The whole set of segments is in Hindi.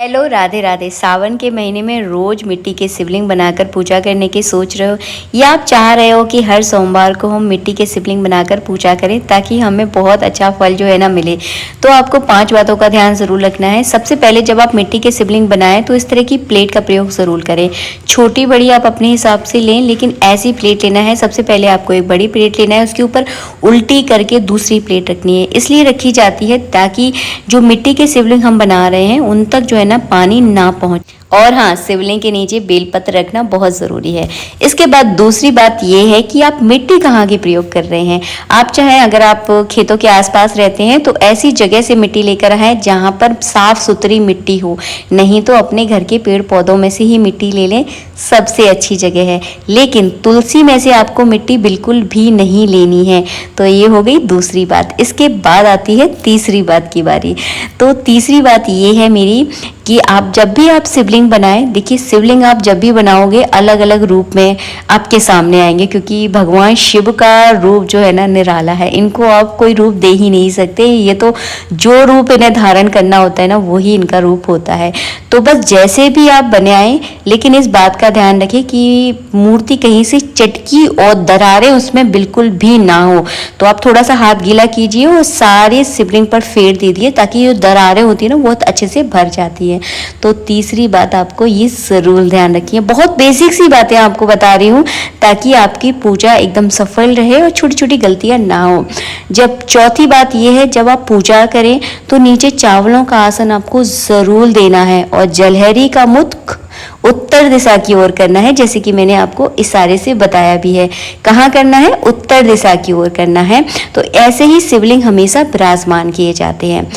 हेलो, राधे राधे। सावन के महीने में रोज मिट्टी के शिवलिंग बनाकर पूजा करने की सोच रहे हो या आप चाह रहे हो कि हर सोमवार को हम मिट्टी के शिवलिंग बनाकर पूजा करें ताकि हमें बहुत अच्छा फल जो है ना मिले, तो आपको 5 बातों का ध्यान ज़रूर रखना है। सबसे पहले जब आप मिट्टी के शिवलिंग बनाएं तो इस तरह की प्लेट का प्रयोग ज़रूर करें। छोटी बड़ी आप अपने हिसाब से लें, लेकिन ऐसी प्लेट लेना है। सबसे पहले आपको एक बड़ी प्लेट लेना है, उसके ऊपर उल्टी करके दूसरी प्लेट रखनी है। इसलिए रखी जाती है ताकि जो मिट्टी के शिवलिंग हम बना रहे हैं उन तक जो है ना पानी ना पहुंचे। और हाँ, शिवलिंग के नीचे बेलपत्र रखना बहुत ज़रूरी है। इसके बाद दूसरी बात यह है कि आप मिट्टी कहाँ की प्रयोग कर रहे हैं। आप चाहे अगर आप खेतों के आसपास रहते हैं तो ऐसी जगह से मिट्टी लेकर आए जहाँ पर साफ सुथरी मिट्टी हो, नहीं तो अपने घर के पेड़ पौधों में से ही मिट्टी ले लें, सबसे अच्छी जगह है। लेकिन तुलसी में से आपको मिट्टी बिल्कुल भी नहीं लेनी है। तो ये हो गई दूसरी बात। इसके बाद आती है तीसरी बात की बारी। तो तीसरी बात ये है मेरी कि आप जब भी आप शिवलिंग बनाएं, देखिए शिवलिंग आप जब भी बनाओगे अलग अलग रूप में आपके सामने आएंगे, क्योंकि भगवान शिव का रूप जो है ना निराला है। इनको आप कोई रूप दे ही नहीं सकते। ये तो जो रूप इन्हें धारण करना होता है ना, वही इनका रूप होता है। तो बस जैसे भी आप बनाएं, लेकिन इस बात का ध्यान रखें कि मूर्ति कहीं से चटकी और दरारें उसमें बिल्कुल भी ना हो। तो आप थोड़ा सा हाथ गीला कीजिए और सारे शिवलिंग पर फेर दे दिए ताकि जो दरारें होती है ना बहुत अच्छे से भर जाती है। तो तीसरी बात आपको ये जरूर ध्यान रखिए। बहुत बेसिक सी बातें आपको बता रही हूँ ताकि आपकी पूजा एकदम सफल रहे और छोटी छोटी गलतियां ना हो। जब चौथी बात ये है, जब आप पूजा करें तो नीचे चावलों का आसन आपको जरूर देना है और जलहरी का मुख उत्तर दिशा की ओर करना है, जैसे कि मैंने आपको इशारे से बताया भी है। कहाँ करना है? उत्तर दिशा की ओर करना है। तो ऐसे ही शिवलिंग हमेशा विराजमान किए जाते हैं।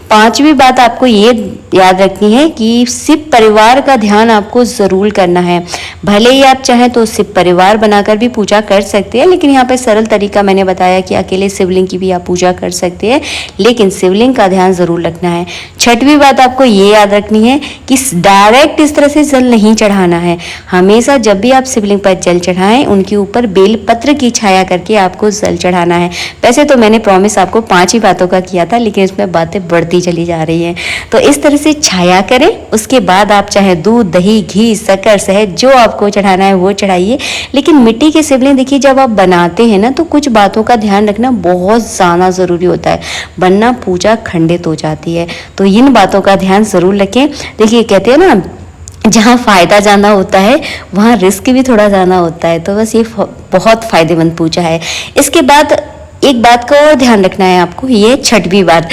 पांचवी बात आपको ये याद रखनी है कि शिव परिवार का ध्यान आपको जरूर करना है। भले ही आप चाहें तो शिव परिवार बनाकर भी पूजा कर सकते हैं, लेकिन यहाँ पे सरल तरीका मैंने बताया कि अकेले शिवलिंग की भी आप पूजा कर सकते हैं, लेकिन शिवलिंग का ध्यान जरूर रखना है। छठवीं बात आपको ये याद रखनी है कि डायरेक्ट इस तरह से जल नहीं चढ़ाना है। हमेशा जब भी आप शिवलिंग पर जल चढ़ाएं, उनके ऊपर बेलपत्र की छाया करके आपको जल चढ़ाना है। वैसे तो मैंने प्रॉमिस आपको 5 ही बातों का किया था, लेकिन इसमें बातें बढ़ती चली जा रही हैं। तो इस तरह से छाया करें। उसके बाद आप चाहे दूध, दही, घी, शक्कर, शहद जो आपको चढ़ाना है वो चढ़ाइए। लेकिन मिट्टी के शिवलिंग देखिए जब आप बनाते हैं ना, तो कुछ बातों का ध्यान रखना बहुत ज़्यादा ज़रूरी होता है, वरना पूजा खंडित हो जाती है। तो इन बातों का ध्यान ज़रूर रखें। देखिए कहते हैं ना, जहाँ फ़ायदा ज़्यादा होता है वहाँ रिस्क भी थोड़ा ज़्यादा होता है। तो बस ये बहुत फ़ायदेमंद पूजा है। इसके बाद एक बात का और ध्यान रखना है आपको, ये छठवीं बात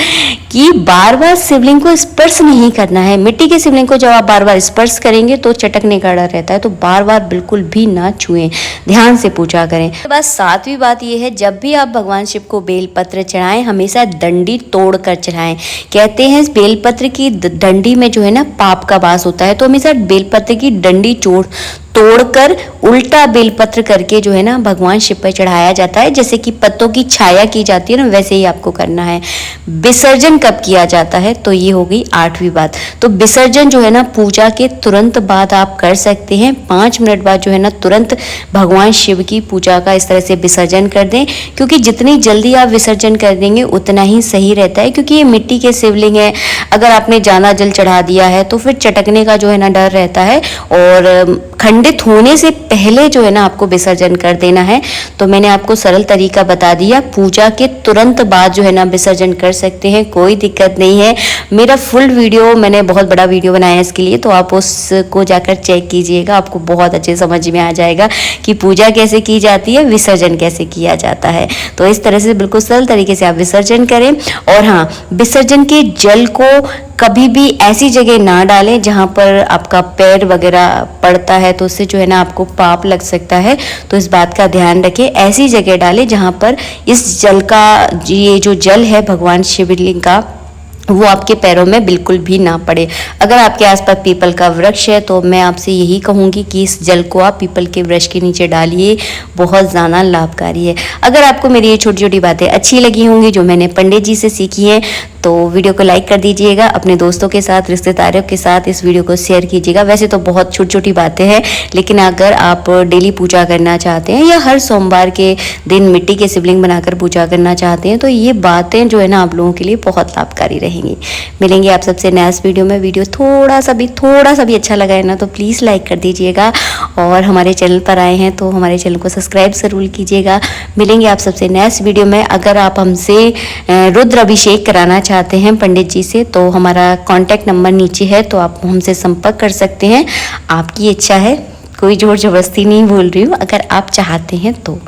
कि बार बार शिवलिंग को स्पर्श नहीं करना है। मिट्टी के शिवलिंग को जब आप बार बार स्पर्श करेंगे तो चटकने का डर रहता है। तो बार बार बिल्कुल भी ना छुएं, ध्यान से पूजा करें। तो बस सातवीं बात ये है, जब भी आप भगवान शिव को बेलपत्र चढ़ाएं, हमेशा डंडी तोड़ कर चढ़ाएं। कहते हैं बेलपत्र की डंडी में जो है ना पाप का वास होता है, तो हमेशा बेलपत्र की डंडी तोड़कर उल्टा बेलपत्र करके जो है ना भगवान शिव पर चढ़ाया जाता है। जैसे कि पत्तों की छाया की जाती है ना, वैसे ही आपको करना है। विसर्जन कब किया जाता है? तो ये हो गई 8वीं बात। तो विसर्जन जो है ना पूजा के तुरंत बाद आप कर सकते हैं। 5 मिनट बाद जो है ना तुरंत भगवान शिव की पूजा का इस तरह से विसर्जन कर दें, क्योंकि जितनी जल्दी आप विसर्जन कर देंगे उतना ही सही रहता है। क्योंकि ये मिट्टी के शिवलिंग है, अगर आपने ज़्यादा जल चढ़ा दिया है तो फिर चटकने का जो है ना डर रहता है, और खंडित होने से पहले जो है ना आपको विसर्जन कर देना है। तो मैंने आपको सरल तरीका बता दिया। पूजा के तुरंत बाद जो है ना विसर्जन कर सकते हैं, कोई दिक्कत नहीं है। मेरा फुल वीडियो, मैंने बहुत बड़ा वीडियो बनाया है इसके लिए, तो आप उसको जाकर चेक कीजिएगा। आपको बहुत अच्छे समझ में आ जाएगा कि पूजा कैसे की जाती है, विसर्जन कैसे किया जाता है। तो इस तरह से बिल्कुल सरल तरीके से आप विसर्जन करें। और हाँ, विसर्जन के जल को कभी भी ऐसी जगह ना डालें जहाँ पर आपका पैर वगैरह पड़ता है, तो उससे जो है ना आपको पाप लग सकता है। तो इस बात का ध्यान रखें, ऐसी जगह डालें जहाँ पर इस जल का, ये जो जल है भगवान शिवलिंग का, वो आपके पैरों में बिल्कुल भी ना पड़े। अगर आपके आसपास पीपल का वृक्ष है तो मैं आपसे यही कहूँगी कि इस जल को आप पीपल के वृक्ष के नीचे डालिए, बहुत ज़्यादा लाभकारी है। अगर आपको मेरी ये छोटी छोटी बातें अच्छी लगी होंगी जो मैंने पंडित जी से सीखी हैं, तो वीडियो को लाइक कर दीजिएगा। अपने दोस्तों के साथ, रिश्तेदारों के साथ इस वीडियो को शेयर कीजिएगा। वैसे तो बहुत छोटी छोटी बातें हैं, लेकिन अगर आप डेली पूजा करना चाहते हैं या हर सोमवार के दिन मिट्टी के शिवलिंग बनाकर पूजा करना चाहते हैं, तो ये बातें जो है ना आप लोगों के लिए बहुत लाभकारी रहेंगी। रहेंगे। मिलेंगे आप सबसे नेक्स्ट वीडियो में। वीडियो थोड़ा सा भी अच्छा लगा है ना तो प्लीज़ लाइक कर दीजिएगा, और हमारे चैनल पर आए हैं तो हमारे चैनल को सब्सक्राइब ज़रूर कीजिएगा। मिलेंगे आप सबसे नेक्स्ट वीडियो में। अगर आप हमसे रुद्र अभिषेक कराना चाहते हैं पंडित जी से तो हमारा कॉन्टैक्ट नंबर नीचे है, तो आप हमसे संपर्क कर सकते हैं। आपकी इच्छा है, कोई जोर जबरदस्ती नहीं बोल रही हूँ, अगर आप चाहते हैं तो।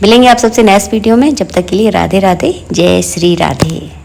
मिलेंगे आप सबसे नेक्स्ट वीडियो में। जब तक के लिए राधे राधे, जय श्री राधे।